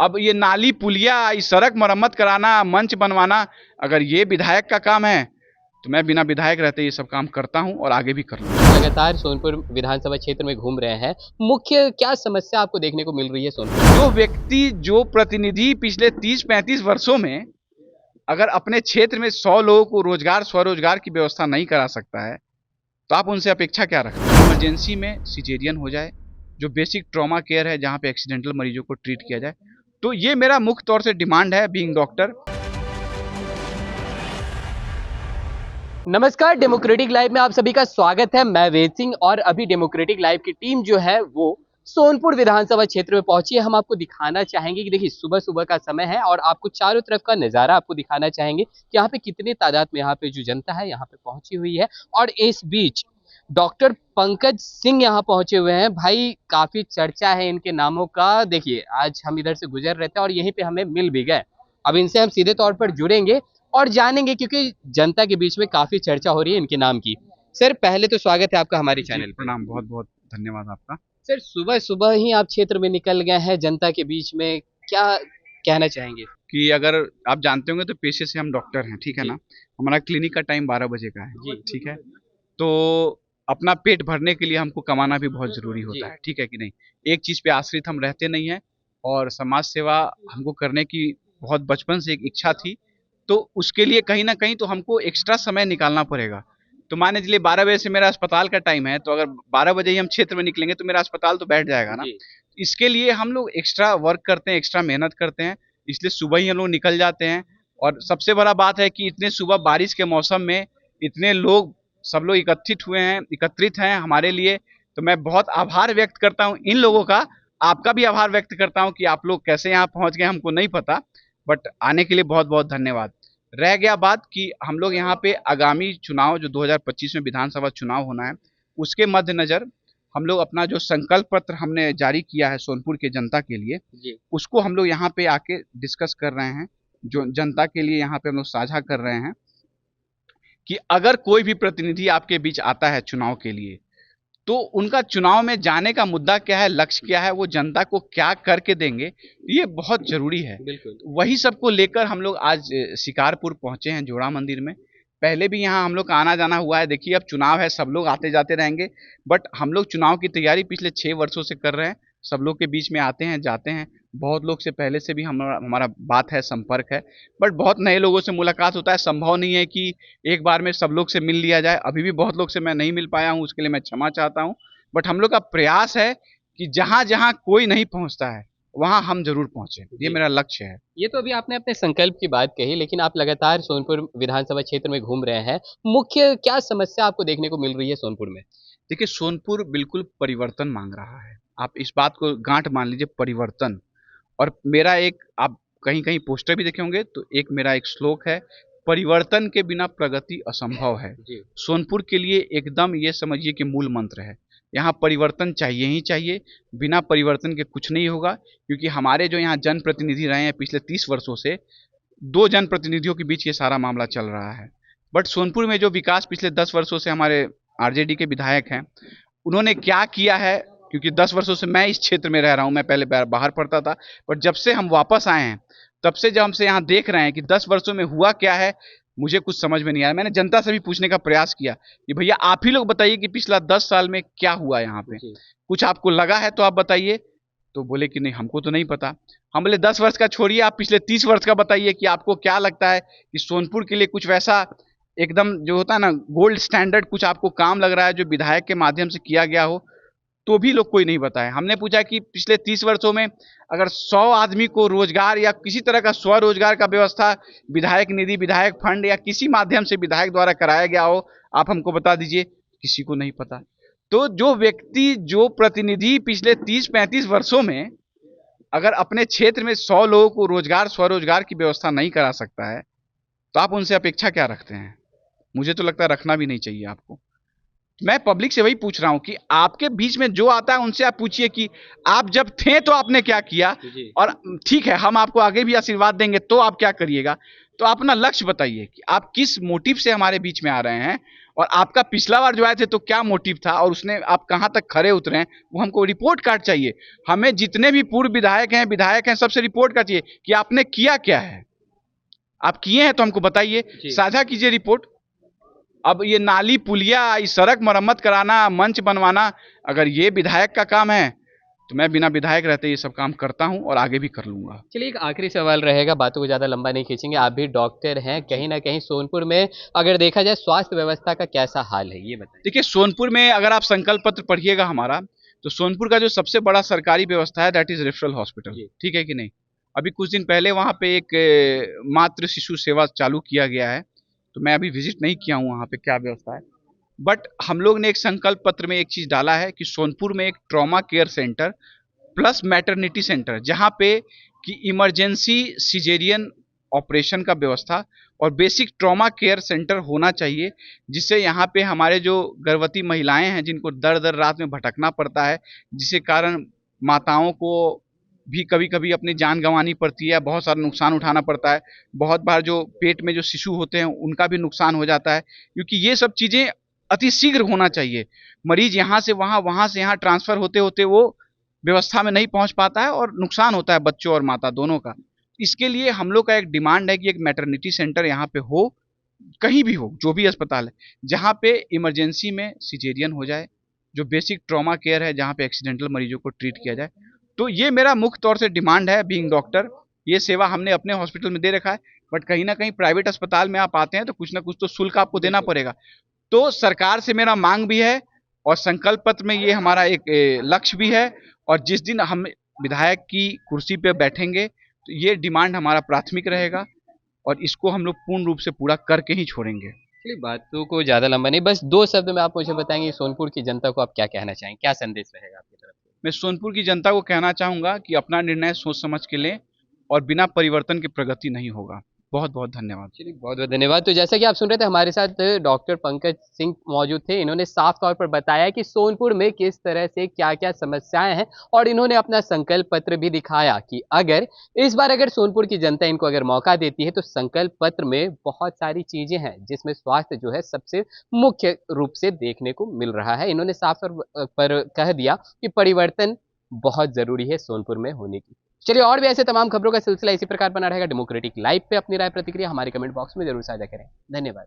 अब ये नाली पुलिया, इस सड़क मरम्मत कराना, मंच बनवाना, अगर ये विधायक का काम है तो मैं बिना विधायक रहते ये सब काम करता हूँ और आगे भी कर लूँगा। लगातार सोनपुर विधानसभा क्षेत्र में घूम रहे हैं, मुख्य क्या समस्या आपको देखने को मिल रही है सोनपुर? जो व्यक्ति, जो प्रतिनिधि पिछले 30-35 वर्षों में अगर अपने क्षेत्र में 100 लोगों को रोजगार, स्वरोजगार की व्यवस्था नहीं करा सकता है तो आप उनसे अपेक्षा क्या रखते हैं? इमरजेंसी में सिजेरियन हो जाए, जो बेसिक ट्रॉमा केयर है जहाँ पे एक्सीडेंटल मरीजों को ट्रीट किया जाए, तो ये मेरा मुख्य तौर से डिमांड है बीइंग डॉक्टर। नमस्कार, डेमोक्रेटिक लाइव में आप सभी का स्वागत है। मैं वेद सिंह और अभी डेमोक्रेटिक लाइव की टीम जो है वो सोनपुर विधानसभा क्षेत्र में पहुंची है। हम आपको दिखाना चाहेंगे कि देखिए सुबह सुबह का समय है और आपको चारों तरफ का नज़ारा आपको दिखाना चाहेंगे कि यहाँ पे कितने तादाद में यहाँ पे जो जनता है यहाँ पे पहुंची हुई है। और इस बीच डॉक्टर पंकज सिंह यहाँ पहुंचे हुए हैं। भाई काफी चर्चा है इनके नामों का। देखिए आज हम इधर से गुजर रहे थे और यहीं पे हमें मिल भी गए। अब इनसे हम सीधे तौर पर जुड़ेंगे और जानेंगे क्योंकि जनता के बीच में काफी चर्चा हो रही है इनके नाम की। सर पहले तो स्वागत है आपका हमारे चैनल पर। प्रणाम, बहुत बहुत धन्यवाद आपका। सर सुबह सुबह ही आप क्षेत्र में निकल गए हैं जनता के बीच में, क्या कहना चाहेंगे? कि अगर आप जानते होंगे तो पेशे से हम डॉक्टर हैं, ठीक है ना। हमारा क्लिनिक का टाइम 12 बजे का है, ठीक है। तो अपना पेट भरने के लिए हमको कमाना भी बहुत जरूरी होता है, ठीक है कि नहीं। एक चीज पे आश्रित हम रहते नहीं हैं और समाज सेवा हमको करने की बहुत बचपन से एक इच्छा थी, तो उसके लिए कहीं ना कहीं तो हमको एक्स्ट्रा समय निकालना पड़ेगा। तो मान लीजिए 12 बजे से मेरा अस्पताल का टाइम है, तो अगर 12 बजे ही हम क्षेत्र में निकलेंगे तो मेरा अस्पताल तो बैठ जाएगा ना। इसके लिए हम लोग एक्स्ट्रा वर्क करते हैं, एक्स्ट्रा मेहनत करते हैं, इसलिए सुबह ही हम लोग निकल जाते हैं। और सबसे बड़ा बात है कि इतने सुबह बारिश के मौसम में इतने लोग, सब लोग एकत्रित हैं हमारे लिए। तो मैं बहुत आभार व्यक्त करता हूँ इन लोगों का, आपका भी आभार व्यक्त करता हूँ कि आप लोग कैसे यहाँ पहुँच गए हमको नहीं पता, बट आने के लिए बहुत बहुत धन्यवाद। रह गया बात कि हम लोग यहाँ पे आगामी चुनाव जो 2025 में विधानसभा चुनाव होना है, उसके मद्देनजर हम लोग अपना जो संकल्प पत्र हमने जारी किया है सोनपुर के जनता के लिए, उसको हम लोग यहाँ पे आके डिस्कस कर रहे हैं। जो जनता के लिए यहाँ पे हम लोग साझा कर रहे हैं कि अगर कोई भी प्रतिनिधि आपके बीच आता है चुनाव के लिए, तो उनका चुनाव में जाने का मुद्दा क्या है, लक्ष्य क्या है, वो जनता को क्या करके देंगे, ये बहुत जरूरी है। वही सबको लेकर हम लोग आज शिकारपुर पहुंचे हैं, जोड़ा मंदिर में। पहले भी यहाँ हम लोग का आना जाना हुआ है। देखिए अब चुनाव है, सब लोग आते जाते रहेंगे, बट हम लोग चुनाव की तैयारी पिछले 6 वर्षों से कर रहे हैं। सब लोग के बीच में आते हैं, जाते हैं। बहुत लोग से पहले से भी हमारा बात है, संपर्क है, बट बहुत नए लोगों से मुलाकात होता है। संभव नहीं है कि एक बार में सब लोग से मिल लिया जाए। अभी भी बहुत लोग से मैं नहीं मिल पाया हूँ, उसके लिए मैं क्षमा चाहता हूँ। बट हम लोग का प्रयास है कि जहाँ जहाँ कोई नहीं पहुँचता है वहाँ हम जरूर पहुँचे, ये मेरा लक्ष्य है। ये तो अभी आपने अपने संकल्प की बात कही, लेकिन आप लगातार सोनपुर विधानसभा क्षेत्र में घूम रहे हैं, मुख्य क्या समस्या आपको देखने को मिल रही है सोनपुर में? देखिए सोनपुर बिल्कुल परिवर्तन मांग रहा है, आप इस बात को गांठ मान लीजिए, परिवर्तन। और मेरा एक, आप कहीं कहीं पोस्टर भी देखे होंगे, तो एक मेरा एक श्लोक है, परिवर्तन के बिना प्रगति असंभव है। सोनपुर के लिए एकदम ये समझिए कि मूल मंत्र है। यहाँ परिवर्तन चाहिए ही चाहिए, बिना परिवर्तन के कुछ नहीं होगा। क्योंकि हमारे जो यहाँ जनप्रतिनिधि रहे हैं पिछले 30 वर्षों से, 2 जनप्रतिनिधियों के बीच ये सारा मामला चल रहा है। बट सोनपुर में जो विकास पिछले 10 वर्षों से हमारे आरजेडी के विधायक हैं, उन्होंने क्या किया है, क्योंकि 10 वर्षों से मैं इस क्षेत्र में रह रहा हूँ, मैं पहले बाहर पढ़ता था, बट जब से हम वापस आए हैं तब से जब हमसे यहाँ देख रहे हैं कि 10 वर्षों में हुआ क्या है, मुझे कुछ समझ में नहीं आया। मैंने जनता से भी पूछने का प्रयास किया कि भैया आप ही लोग बताइए कि पिछला 10 साल में क्या हुआ यहाँ पे, कुछ आपको लगा है तो आप बताइए। तो बोले कि नहीं हमको तो नहीं पता। हम बोले 10 वर्ष का छोड़िए, आप पिछले 30 वर्ष का बताइए कि आपको क्या लगता है कि सोनपुर के लिए कुछ वैसा एकदम जो होता है ना गोल्ड स्टैंडर्ड, कुछ आपको काम लग रहा है जो विधायक के माध्यम से किया गया हो। तो भी लोग कोई नहीं बताया। हमने पूछा कि पिछले 30 वर्षों में अगर 100 आदमी को रोजगार या किसी तरह का स्वरोजगार का व्यवस्था विधायक निधि, विधायक फंड या किसी माध्यम से विधायक द्वारा कराया गया हो, आप हमको बता दीजिए। किसी को नहीं पता। तो जो व्यक्ति, जो प्रतिनिधि पिछले 30-35 वर्षों में अगर अपने क्षेत्र में 100 लोगों को रोजगार, स्वरोजगार की व्यवस्था नहीं करा सकता है, तो आप उनसे अपेक्षा क्या रखते हैं? मुझे तो लगता है रखना भी नहीं चाहिए आपको। मैं पब्लिक से वही पूछ रहा हूं कि आपके बीच में जो आता है उनसे आप पूछिए कि आप जब थे तो आपने क्या किया, और ठीक है हम आपको आगे भी आशीर्वाद देंगे तो आप क्या करिएगा। तो आप अपना लक्ष्य बताइए कि आप किस मोटिव से हमारे बीच में आ रहे हैं, और आपका पिछला बार जो आए थे तो क्या मोटिव था और उसने आप कहां तक खरे उतरे हैं, वो हमको रिपोर्ट कार्ड चाहिए। हमें जितने भी पूर्व विधायक हैं सबसे रिपोर्ट कार्ड चाहिए कि आपने किया क्या है। आप किए हैं तो हमको बताइए, साझा कीजिए रिपोर्ट। अब ये नाली पुलिया, इस सड़क मरम्मत कराना, मंच बनवाना, अगर ये विधायक का काम है तो मैं बिना विधायक रहते ये सब काम करता हूं और आगे भी कर लूंगा। चलिए एक आखिरी सवाल रहेगा, बातों को ज़्यादा लंबा नहीं खींचेंगे। आप भी डॉक्टर हैं, कहीं ना कहीं सोनपुर में अगर देखा जाए स्वास्थ्य व्यवस्था का कैसा हाल है, ये बताइए। देखिए, सोनपुर में अगर आप संकल्प पत्र पढ़िएगा हमारा, तो सोनपुर का जो सबसे बड़ा सरकारी व्यवस्था है दैट इज रेफरल हॉस्पिटल, ठीक है कि नहीं। अभी कुछ दिन पहले वहाँ पे एक मातृ शिशु सेवा चालू किया गया है, तो मैं अभी विजिट नहीं किया हूँ वहाँ पे क्या व्यवस्था है, बट हम लोग ने एक संकल्प पत्र में एक चीज़ डाला है कि सोनपुर में एक trauma care centre plus maternity centre, जहाँ पे कि इमरजेंसी सिजेरियन ऑपरेशन का व्यवस्था और बेसिक ट्रॉमा केयर सेंटर होना चाहिए, जिससे यहाँ पे हमारे जो गर्भवती महिलाएं हैं जिनको दर दर रात में भटकना पड़ता है, जिसके कारण माताओं को भी कभी कभी अपनी जान गंवानी पड़ती है, बहुत सारा नुकसान उठाना पड़ता है। बहुत बार जो पेट में जो शिशु होते हैं उनका भी नुकसान हो जाता है, क्योंकि ये सब चीज़ें अति शीघ्र होना चाहिए। मरीज यहाँ से वहाँ, वहाँ से यहाँ ट्रांसफ़र होते होते वो व्यवस्था में नहीं पहुँच पाता है और नुकसान होता है बच्चों और माता दोनों का। इसके लिए हम लोग का एक डिमांड है कि एक मैटरनिटी सेंटर यहाँ पे हो, कहीं भी हो, जो भी अस्पताल है, जहाँ पे इमरजेंसी में सिजेरियन हो जाए, जो बेसिक ट्रॉमा केयर है, जहाँ पे एक्सीडेंटल मरीजों को ट्रीट किया जाए। तो ये मेरा मुख्य तौर से डिमांड है। बीइंग डॉक्टर, ये सेवा हमने अपने हॉस्पिटल में दे रखा है, बट कहीं ना कहीं प्राइवेट अस्पताल में आप आते हैं तो कुछ ना कुछ तो शुल्क आपको देना पड़ेगा। तो सरकार से मेरा मांग भी है और संकल्प पत्र में ये हमारा एक लक्ष्य भी है, और जिस दिन हम विधायक की कुर्सी पे बैठेंगे तो ये डिमांड हमारा प्राथमिक रहेगा और इसको हम लोग पूर्ण रूप से पूरा करके ही छोड़ेंगे। चलिए बातों को ज़्यादा लंबा नहीं, बस 2 शब्द में आप मुझे बताएंगे सोनपुर की जनता को आप क्या कहना चाहेंगे, क्या संदेश रहेगा आपकी तरफ से? मैं सोनपुर की जनता को कहना चाहूँगा कि अपना निर्णय सोच समझ के लें और बिना परिवर्तन के प्रगति नहीं होगा। बहुत बहुत धन्यवाद। चलिए बहुत बहुत धन्यवाद। तो जैसा कि आप सुन रहे थे, हमारे साथ डॉक्टर पंकज सिंह मौजूद थे। इन्होंने साफ तौर पर बताया कि सोनपुर में किस तरह से क्या-क्या समस्याएं हैं और इन्होंने अपना संकल्प पत्र भी दिखाया कि अगर इस बार अगर सोनपुर की जनता इनको अगर मौका देती है तो संकल्प पत्र में बहुत सारी चीजें हैं जिसमें स्वास्थ्य जो है सबसे मुख्य रूप से देखने को मिल रहा है। इन्होंने साफ तौर पर कह दिया कि परिवर्तन बहुत जरूरी है सोनपुर में होने की। चलिए और भी ऐसे तमाम खबरों का सिलसिला इसी प्रकार बना रहेगा डेमोक्रेटिक लाइव पे। अपनी राय प्रतिक्रिया हमारे कमेंट बॉक्स में जरूर साझा करें। धन्यवाद।